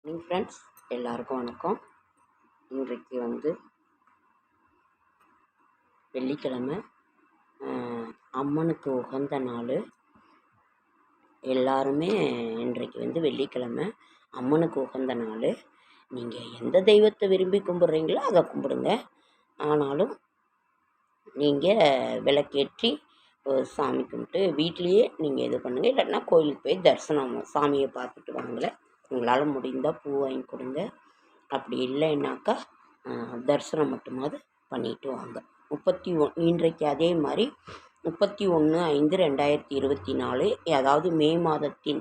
Friends எல்லாருக்கும் வணக்கம். இன்றைக்கு வெள்ளிக்கிழமை, அம்மனுக்கு உகந்த நாள். எல்லாருமே இன்றைக்கு வெள்ளிக்கிழமை அம்மனுக்கு உகந்த நாள். நீங்கள் எந்த தெய்வத்தை விரும்பி கும்பிட்றீங்களோ அதை கும்பிடுங்க. ஆனாலும் நீங்கள் விளக்கேற்றி சாமி கும்பிட்டு வீட்லேயே நீங்கள் இது பண்ணுங்கள். இல்லைன்னா கோயிலுக்கு போய் தரிசனம் சாமியை பார்த்துட்டு வாங்கலை. உங்களால் முடிந்தால் பூ வாங்கி கொடுங்க. அப்படி இல்லைன்னாக்கா தரிசனம் மட்டுமாவது பண்ணிட்டு வாங்க. இன்றைக்கு அதே மாதிரி 31/5/2024, அதாவது மே மாதத்தின்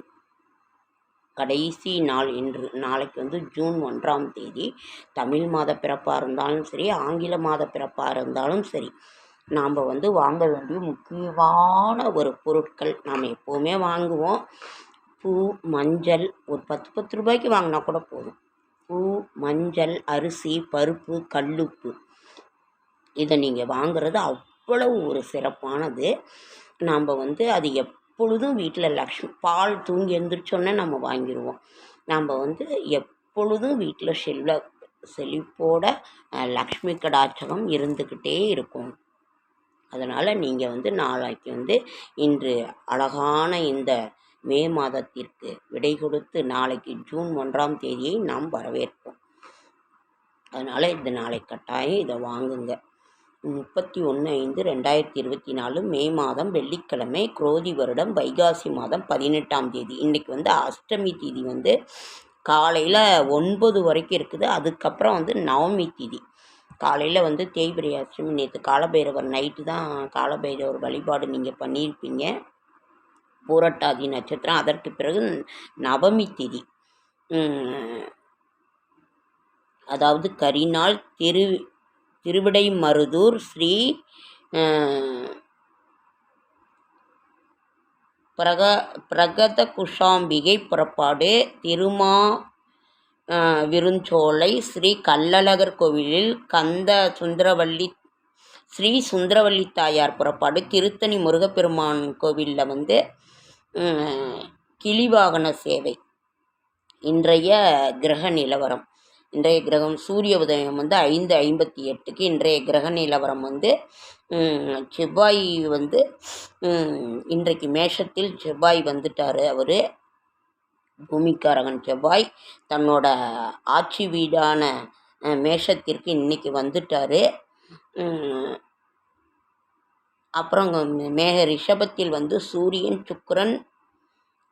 கடைசி நாள் என்று. நாளைக்கு ஜூன் 1ஆம் தேதி. தமிழ் மாத பிறப்பாக இருந்தாலும் சரி, ஆங்கில மாத பிறப்பாக இருந்தாலும் சரி, நாம் வாங்க வேண்டிய முக்கியமான ஒரு பொருட்கள் நாம் எப்போவுமே வாங்குவோம். பூ, மஞ்சள், ஒரு 10 ரூபாய்க்கு வாங்கினா கூட போதும். பூ, மஞ்சள், அரிசி, பருப்பு, கல்லுப்பு, இதை நீங்கள் வாங்குறது அவ்வளவு ஒரு சிறப்பானது. நாம் அது எப்பொழுதும் வீட்டில் பால் தூங்கி எழுந்திரிச்சோன்னே நம்ம வாங்கிடுவோம். நாம் எப்பொழுதும் வீட்டில் செழிப்போட லக்ஷ்மி கடாட்சகம் இருந்துக்கிட்டே இருக்கும். அதனால் நீங்கள் நாளைக்கு இன்று அழகான இந்த மே மாதத்திற்கு விடை கொடுத்து நாளைக்கு ஜூன் 1ஆம் தேதியை நாம் வரவேற்போம். அதனால் இந்த நாளை கட்டாயம் இதை வாங்குங்க. 31/5/2024 மே மாதம் வெள்ளிக்கிழமை, குரோதி வருடம் வைகாசி மாதம் 18ஆம் தேதி. இன்றைக்கி அஷ்டமி தீதி காலையில் 9 வரைக்கும் இருக்குது. அதுக்கப்புறம் நவமி தீதி. காலையில் தேய்பிரை அஷ்டமி. நேற்று காலபைரவர் நைட்டு தான் காலபைரவர் வழிபாடு நீங்கள் பண்ணியிருப்பீங்க. பூரட்டாதி நட்சத்திரம். அதற்கு பிறகு நவமி திதி, அதாவது கரிநாள். திருவிடைமருதூர் ஸ்ரீ பிரகத குஷாம்பிகை புறப்பாடு. விருஞ்சோலை ஸ்ரீ கள்ளழகர் கோவிலில் ஸ்ரீ சுந்தரவல்லி தாயார் புறப்பாடு. திருத்தணி முருகப்பெருமான் கோவிலில் கிளிவாகன சேவை. இன்றைய கிரக நிலவரம். இன்றைய கிரகம் சூரிய உதயம் 5:58. இன்றைய கிரக நிலவரம் செவ்வாய் இன்றைக்கு மேஷத்தில் செவ்வாய் வந்துட்டார். அவர் பூமிக்காரகன் செவ்வாய் தன்னோட ஆட்சி வீடான மேஷத்திற்கு இன்னைக்கு வந்துட்டார். அப்புறம் ரிஷபத்தில் சூரியன், சுக்கிரன்,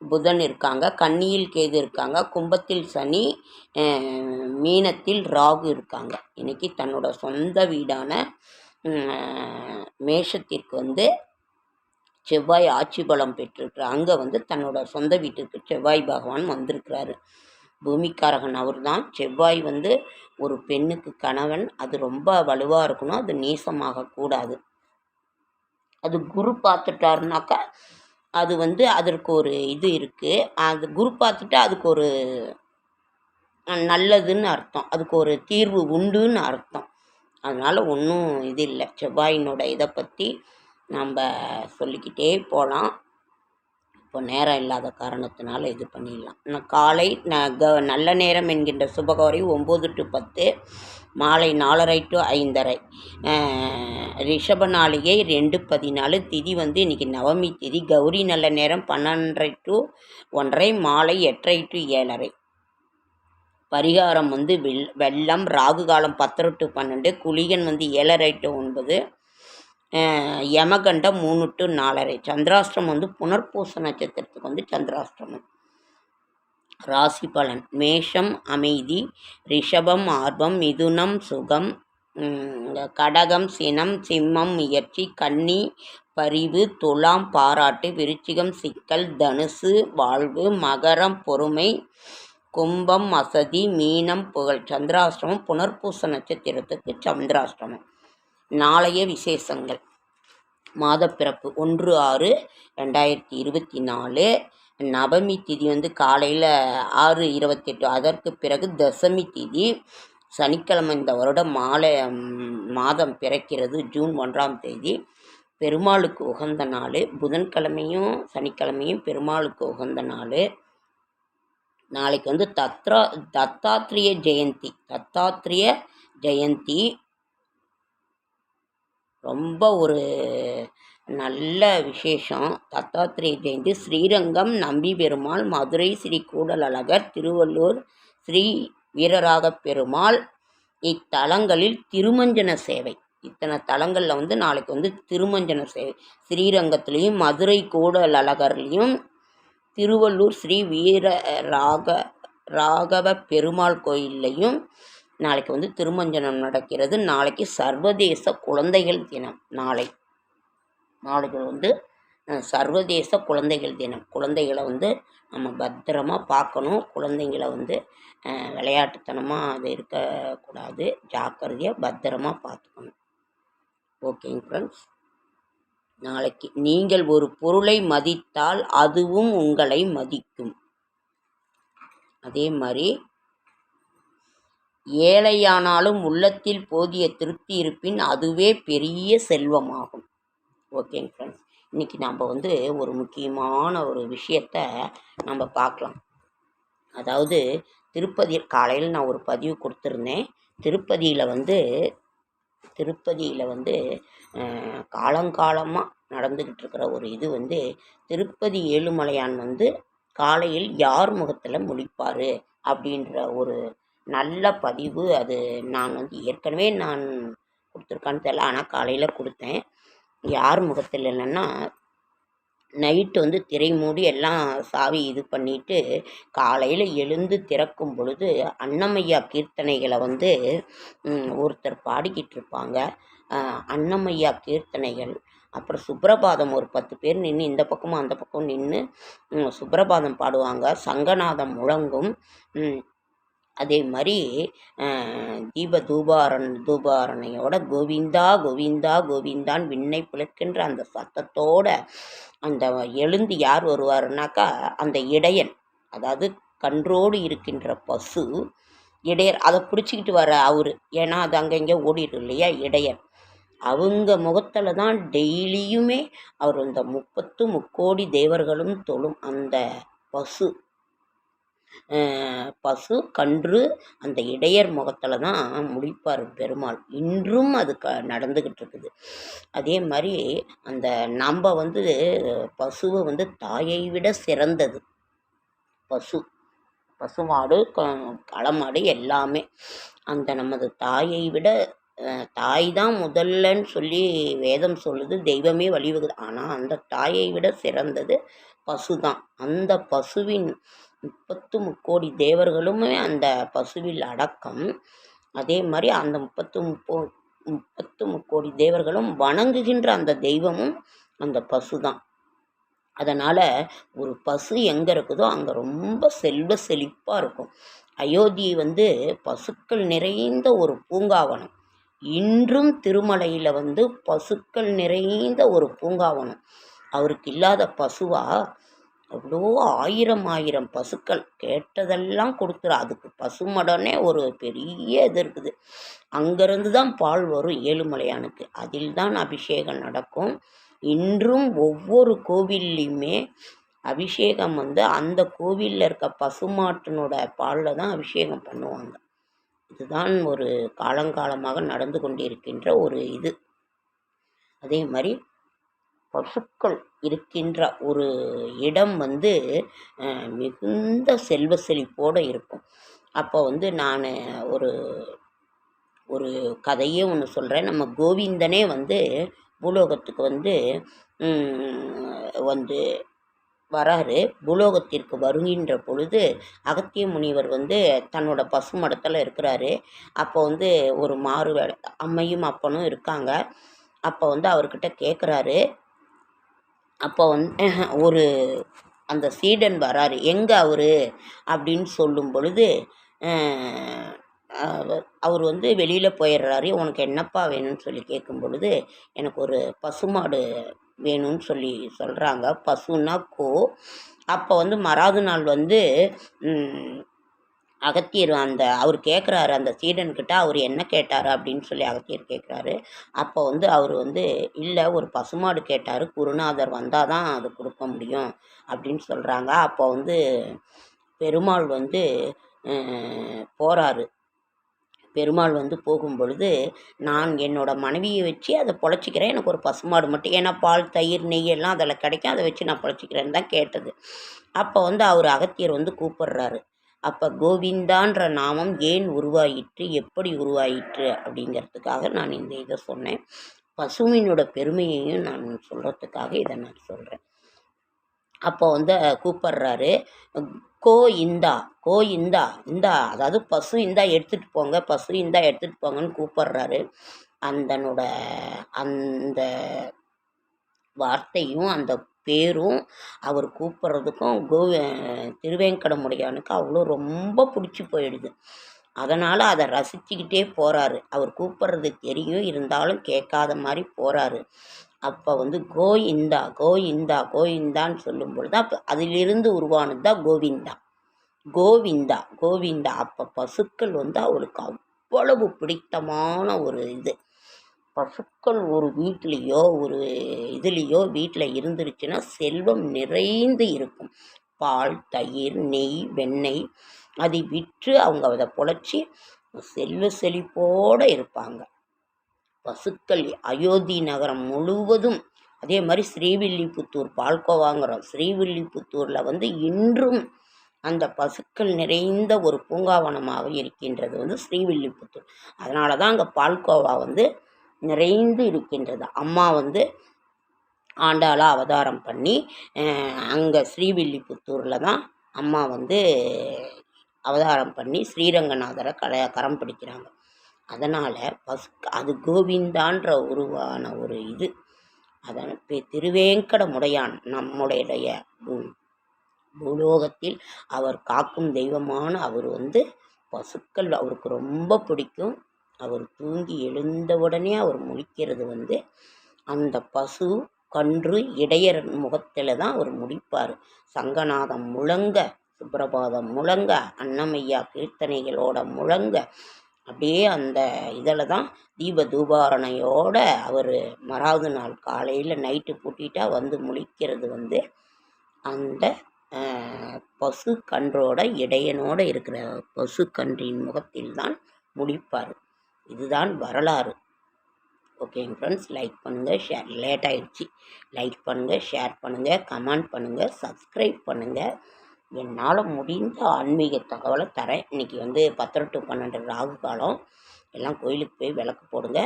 புதன் இருக்காங்க. கன்னியில் கேது இருக்காங்க. கும்பத்தில் சனி, மீனத்தில் ராகு இருக்காங்க. இன்னைக்கு தன்னோட சொந்த வீடான மேஷத்திற்கு செவ்வாய் ஆட்சி பலம் பெற்றிருக்கிறார். அங்கே தன்னோட சொந்த வீட்டுக்கு செவ்வாய் பகவான் வந்திருக்கிறாரு. பூமிக்காரகன் அவர் தான். செவ்வாய் ஒரு பெண்ணுக்கு கணவன். அது ரொம்ப வலுவாக இருக்கணும். அது நீசமாகக்கூடாது. அது குரு பார்த்துட்டாருனாக்கா அது அதற்கு ஒரு இது இருக்குது. அது குரு பார்த்துட்டா அதுக்கு ஒரு நல்லதுன்னு அர்த்தம். அதுக்கு ஒரு தீர்வு உண்டுன்னு அர்த்தம். அதனால் ஒன்றும் இது இல்லை. செவ்வாயினோட இதை பற்றி நம்ம சொல்லிக்கிட்டே போகலாம். இப்போ நேரம் இல்லாத காரணத்தினால இது பண்ணிடலாம். காலை நல்ல நேரம் என்கின்ற சுபகோரை 9 to 10, மாலை 4:30 to 5:30. ரிஷப நாளிகை 2:14. திதி இன்றைக்கி நவமி திதி. கௌரி நல்ல நேரம் 12:30 to 1:30, மாலை 8:30 to 7:30. பரிகாரம் வெள்ளம். ராகு காலம் 10 to 12. Kulikan 7:30 to 9. யமகண்டம் 3 to 4:30. சந்திராஷ்டிரம் புனர்பூச நட்சத்திரத்துக்கு சந்திராஷ்டிரமம். ராசி பலன். மேஷம் அமைதி, ரிஷபம் ஆர்வம், மிதுனம் சுகம், கடகம் சினம், சிம்மம் முயற்சி, கன்னி பரிவு, துலாம் பாராட்டு, விருச்சிகம் சிக்கல், தனுசு வாழ்வு, மகரம் பொறுமை, கும்பம் அசதி, மீனம் புகழ். சந்திராஷ்டிரமம் புனர்பூச நட்சத்திரத்துக்கு சந்திராஷ்டிரமம். நாளைய விசேஷங்கள். மாதப்பிறப்பு 1/6/2024. நவமி திதி காலையில் 6:28. அதற்கு பிறகு தசமி திதி. சனிக்கிழமை இந்த வருடம் மாதம் பிறக்கிறது ஜூன் 1ஆம் தேதி. பெருமாளுக்கு உகந்த நாள். புதன்கிழமையும் சனிக்கிழமையும் பெருமாளுக்கு உகந்த நாள். நாளைக்கு வந்து தத்தாத்ரேய ஜெயந்தி ரொம்ப ஒரு நல்ல விசேஷம். தத்தாத்ரேய ஜெயந்தி ஸ்ரீரங்கம் நம்பி பெருமாள், மதுரை ஸ்ரீ கூடலழகர், திருவள்ளூர் ஸ்ரீ வீரராகப் பெருமாள் இத்தலங்களில் திருமஞ்சன சேவை. இத்தனை தலங்களில் வந்து நாளைக்கு வந்து திருமஞ்சன சேவை. ஸ்ரீரங்கத்துலேயும் மதுரை கூடலழகர்லேயும் திருவள்ளூர் ஸ்ரீ ராகவ பெருமாள் கோயில்லையும் நாளைக்கு வந்து திருமஞ்சனம் நடக்கிறது. நாளைக்கு சர்வதேச குழந்தைகள் தினம். நாளைக்கு வந்து சர்வதேச குழந்தைகள் தினம். குழந்தைகளை வந்து நம்ம பத்திரமாக பார்க்கணும். குழந்தைங்களை வந்து விளையாட்டுத்தனமாக அது இருக்கக்கூடாது. ஜாக்கிரதையாக பத்திரமாக பார்த்துக்கணும். ஓகேங்க ஃப்ரெண்ட்ஸ், நாளைக்கு நீங்கள் ஒரு பொருளை மதித்தால் அதுவும் உங்களை மதிக்கும். அதே மாதிரி ஏழையானாலும் உள்ளத்தில் போதிய திருப்தி இருப்பின் அதுவே பெரிய செல்வமாகும். ஓகேங்க ஃப்ரெண்ட்ஸ், இன்றைக்கி நம்ம வந்து ஒரு முக்கியமான ஒரு விஷயத்தை நம்ம பார்க்கலாம். அதாவது திருப்பதி காலையில் நான் ஒரு பதிவு கொடுத்துருந்தேன். திருப்பதியில் வந்து காலங்காலமாக நடந்துக்கிட்டு இருக்கிற ஒரு இது வந்து திருப்பதி ஏழுமலையான் வந்து காலையில் யார் முகத்தில் முழிப்பார் அப்படின்ற ஒரு நல்ல பதிவு. அது நான் வந்து ஏற்கனவே நான் கொடுத்துருக்கான்னு தெரியல, ஆனால் காலையில் கொடுத்தேன். யார் முகத்தில் இல்லைன்னா நைட்டு வந்து திரை மூடி எல்லாம் சாவி இது பண்ணிவிட்டு காலையில் எழுந்து திறக்கும் பொழுது அன்னமையா கீர்த்தனைகளை வந்து ஒருத்தர் பாடிக்கிட்டு இருப்பாங்க. அன்னமையா கீர்த்தனைகள், அப்புறம் சுப்ரபாதம் ஒரு 10 பேர் நின்று இந்த பக்கமும் அந்த பக்கம் நின்று சுப்ரபாதம் பாடுவாங்க. சங்கநாதம் முழங்கும். அதே மாதிரி தூபாரணையோட கோவிந்தா கோவிந்தா கோவிந்தான் விண்ணை பிளக்கின்ற அந்த சத்தத்தோட அந்த எழுந்து யார் வருவாருனாக்கா அந்த இடையன், அதாவது கன்றோடு இருக்கின்ற பசு இடையர், அதை பிடிச்சிக்கிட்டு வர அவரு. ஏன்னா அது அங்கங்கே ஓடிடும் இல்லையா இடையர். அவங்க முகத்தில் தான் டெய்லியுமே அவர் இந்த 30 தேவர்களும் தொழும் அந்த பசு கன்று அந்த இடையர் முகத்தில் தான் முடிப்பார் பெருமாள். இன்றும் அது நடந்துக்கிட்டு இருக்குது. அதே மாதிரி அந்த நம்ம வந்து பசுவை வந்து தாயை விட சிறந்தது. பசுமாடு களமாடு எல்லாமே அந்த நமது தாயை விட தாய் தான் முதல்லன்னு சொல்லி வேதம் சொல்லுது, தெய்வமே வழிவகுது. ஆனால் அந்த தாயை விட சிறந்தது பசு தான். அந்த பசுவின் 30 தேவர்களுமே அந்த பசுவில் அடக்கம். அதே மாதிரி அந்த 30 தேவர்களும் வணங்குகின்ற அந்த தெய்வமும் அந்த பசு தான். அதனால் ஒரு பசு எங்கே இருக்குதோ அங்கே ரொம்ப செல்வ செழிப்பாக இருக்கும். அயோத்தி வந்து பசுக்கள் நிறைந்த ஒரு பூங்காவனம். இன்றும் திருமலையில் வந்து பசுக்கள் நிறைந்த ஒரு பூங்காவனம். அவருக்கு இல்லாத பசுவா? அவ்வளோ ஆயிரம் பசுக்கள் கேட்டதெல்லாம் கொடுத்துரு. அதுக்கு பசுமடனே ஒரு பெரிய இது இருக்குது. அங்கேருந்து தான் பால் வரும் ஏழுமலையானுக்கு. அதில் தான் அபிஷேகம் நடக்கும். இன்றும் ஒவ்வொரு கோவில்லையுமே அபிஷேகம் வந்து அந்த கோவிலில் இருக்க பசுமாட்டினோட பாலில் தான் அபிஷேகம் பண்ணுவாங்க. இதுதான் ஒரு காலங்காலமாக நடந்து கொண்டிருக்கின்ற ஒரு இது. அதே மாதிரி பசுக்கள் இருக்கின்ற ஒரு இடம் வந்து மிகுந்த செல்வ செழிப்போடு இருக்கும். அப்போ வந்து நான் ஒரு கதையே ஒன்று சொல்கிறேன். நம்ம கோவிந்தனே வந்து பூலோகத்துக்கு வந்து வராரு. பூலோகத்திற்கு வருகின்ற பொழுது அகத்திய முனிவர் வந்து தன்னோட பசுமடத்தில் இருக்கிறாரு. அப்போ வந்து ஒரு மாறு வேலை அம்மையும் அப்பனும் இருக்காங்க. அப்போ வந்து அவர்கிட்ட கேட்குறாரு. அப்போ வந்து அந்த சீடன் வராரு. எங்கே அவரு அப்படின்னு சொல்லும் பொழுது அவர் வந்து வெளியில் போயிடுறாரு. உனக்கு என்னப்பா வேணும்னு சொல்லி கேட்கும் பொழுது எனக்கு ஒரு பசுமாடு வேணும்னு சொல்கிறாங்க. பசுன்னா அப்போ வந்து மறாவது நாள் வந்து அகத்தியர் அவர் கேட்குறாரு அந்த சீடன்கிட்ட, அவர் என்ன கேட்டார் அப்படின்னு சொல்லி அகத்தியர் கேட்குறாரு. அப்போ வந்து அவர் வந்து இல்லை, ஒரு பசுமாடு கேட்டார், குருநாதர் வந்தால் தான் அது கொடுக்க முடியும் அப்படின்னு சொல்கிறாங்க. அப்போ வந்து பெருமாள் வந்து போகிறாரு. பெருமாள் வந்து போகும்பொழுது, நான் என்னோட மனைவியை வச்சு அதை பொழைச்சிக்கிறேன், எனக்கு ஒரு பசுமாடு மட்டும், ஏன்னா பால் தயிர் நெய் எல்லாம் அதில் கிடைக்கும், அதை வச்சு நான் பொழைச்சிக்கிறேன்னு தான் கேட்டது. அப்போ வந்து அவர் அகத்தியர் வந்து கூப்பிடுறாரு. அப்போ கோவிந்தான்ற நாமம் ஏன் உருவாயிற்று, எப்படி உருவாயிற்று அப்படிங்கிறதுக்காக நான் இந்த இதை சொன்னேன். பசுவினோட பெருமையையும் நான் சொல்கிறதுக்காக இதை நான் சொல்கிறேன். அப்போ வந்து கூப்பிட்றாரு, கோ இந்தா கோ இந்தா இந்தா, அதாவது பசு இந்தா எடுத்துகிட்டு போங்க, பசு இந்தா எடுத்துகிட்டு போங்கன்னு கூப்பிட்றாரு. அந்தனோட அந்த வார்த்தையும் அந்த பேரும் அவர் கூப்பிட்றதுக்கும் திருவேங்கடமுடையானுக்கு அவ்வளோ ரொம்ப பிடிச்சி போயிடுது. அதனால் அதை ரசிச்சுக்கிட்டே போகிறாரு. அவர் கூப்பிட்றது தெரியும், இருந்தாலும் கேட்காத மாதிரி போகிறாரு. அப்போ வந்து கோயிந்தா கோயிந்தா கோவிந்தான்னு சொல்லும் பொழுது அப்போ அதிலிருந்து உருவானது தான் கோவிந்தா கோவிந்தா கோவிந்தா. அப்போ பசுக்கள் வந்து அவருக்கு அவ்வளவு பிடித்தமான ஒரு இது. பசுக்கள் ஒரு வீட்லேயோ ஒரு இதுலேயோ வீட்டில் இருந்துருச்சுன்னா செல்வம் நிறைந்து இருக்கும். பால் தயிர் நெய் வெண்ணெய் அதை விற்று அவங்க அதை பொழைச்சி செல்வ செழிப்போடு இருப்பாங்க. பசுக்கள் அயோத்தி நகரம் முழுவதும், அதே மாதிரி ஸ்ரீவில்லிபுத்தூர் பால்கோவாங்கிறோம், ஸ்ரீவில்லிபுத்தூரில் வந்து இன்றும் அந்த பசுக்கள் நிறைந்த ஒரு பூங்காவனமாக இருக்கின்றது வந்து ஸ்ரீவில்லிபுத்தூர். அதனால தான் அங்கே பால்கோவா வந்து நிறைந்து இருக்கின்றது. அம்மா வந்து ஆண்டாளாக அவதாரம் பண்ணி அங்கே ஸ்ரீவில்லிபுத்தூரில் தான் அம்மா வந்து அவதாரம் பண்ணி ஸ்ரீரங்கநாதரை கரம் பிடிக்கிறாங்க. அதனால் அது கோவிந்தான்ற உருவான ஒரு இது. அதன் திருவேங்கடமுடையான் நம்முடைய பூலோகத்தில் அவர் காக்கும் தெய்வமான அவர் வந்து பசுக்கள் அவருக்கு ரொம்ப பிடிக்கும். அவர் தூங்கி எழுந்தவுடனே அவர் முழிக்கிறது வந்து அந்த பசு கன்று இடையர் முகத்தில் தான் அவர் முடிப்பார். சங்கநாதம் முழங்க, சுப்பிரபாதம் முழங்க, அன்னமையா கீர்த்தனைகளோட முழங்க, அப்படியே அந்த இதில் தான் தீப தூபாரணையோடு அவர் மறாவது நாள் காலையில் நைட்டு பூட்டிட்டா வந்து முழிக்கிறது வந்து அந்த பசு கன்றோட இடையனோடு இருக்கிற பசு கன்றின் முகத்தில் தான் முழிப்பார். இதுதான் வரலாறு. ஓகேங்க ஃப்ரெண்ட்ஸ், லைக் பண்ணுங்கள், ஷேர். லேட் ஆகிடுச்சு. லைக் பண்ணுங்கள், ஷேர் பண்ணுங்கள், கமெண்ட் பண்ணுங்கள், சப்ஸ்கிரைப் பண்ணுங்கள். என்னால் முடிந்த ஆன்மீக தகவலை தரேன். இன்றைக்கி வந்து 10 to 12 ராகு காலம். எல்லாம் கோயிலுக்கு போய் விளக்கு போடுங்க.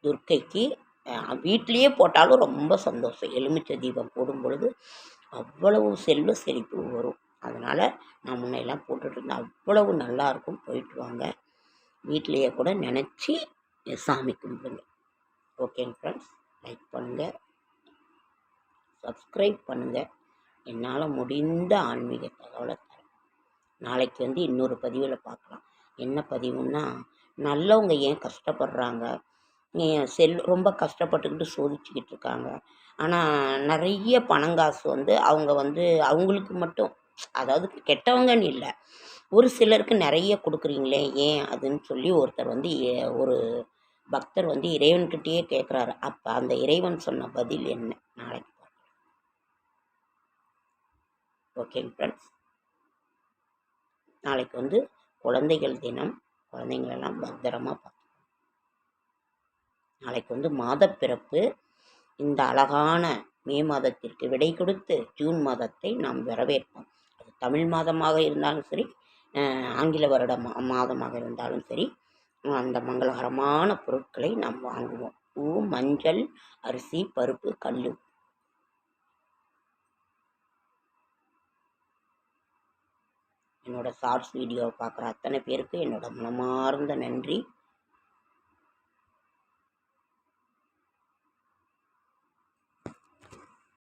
துர்க்கைக்கு வீட்லேயே போட்டாலும் ரொம்ப சந்தோஷம். எலுமிச்சை தீபம் போடும் பொழுது அவ்வளவு செல்வ செழிப்பு வரும். அதனால் நான் முன்னையெல்லாம் போட்டுட்டு இருந்தேன். அவ்வளவு நல்லாயிருக்கும். போயிட்டு வாங்க. வீட்டிலையே கூட நினச்சி சாமி கும்பிடுங்க. ஓகேங்க ஃப்ரெண்ட்ஸ், லைக் பண்ணுங்கள், சப்ஸ்கிரைப் பண்ணுங்கள். என்னால் முடிந்த ஆன்மீக தகவலை தரேன். நாளைக்கு வந்து இன்னொரு பதிவில் பார்க்கலாம். என்ன பதிவுன்னா, நல்லவங்க ஏன் கஷ்டப்படுறாங்க, ரொம்ப கஷ்டப்பட்டுக்கிட்டு சோதிச்சுக்கிட்டு இருக்காங்க. ஆனால் நிறைய பணங்காசு வந்து அவங்க வந்து அவங்களுக்கு மட்டும், அதாவது கெட்டவங்கன்னு இல்லை, ஒரு சிலருக்கு நிறைய கொடுக்குறீங்களே ஏன் அதுன்னு சொல்லி ஒருத்தர் வந்து ஒரு பக்தர் வந்து இறைவன்கிட்டயே கேட்குறாரு. அப்போ அந்த இறைவன் சொன்ன பதில் என்ன, நாளைக்கு பார்க்கலாம். ஓகேங்க ஃப்ரெண்ட்ஸ், நாளைக்கு வந்து குழந்தைகள் தினம். குழந்தைங்களெல்லாம் பத்திரமா பார்த்துக்கணும். நாளைக்கு வந்து மாதப்பிறப்பு. இந்த அழகான மே மாதத்திற்கு விடை கொடுத்து ஜூன் மாதத்தை நாம் வரவேற்போம். அது தமிழ் மாதமாக இருந்தாலும் சரி, ஆங்கில வருட மாதமாக இருந்தாலும் சரி, அந்த மங்களகரமான பொருட்களை நாம் வாங்குவோம். பூ, மஞ்சள், அரிசி, பருப்பு, கல். என்னோட ஷார்ட்ஸ் வீடியோவை பார்க்குற அத்தனை பேருக்கு என்னோட மனமார்ந்த நன்றி.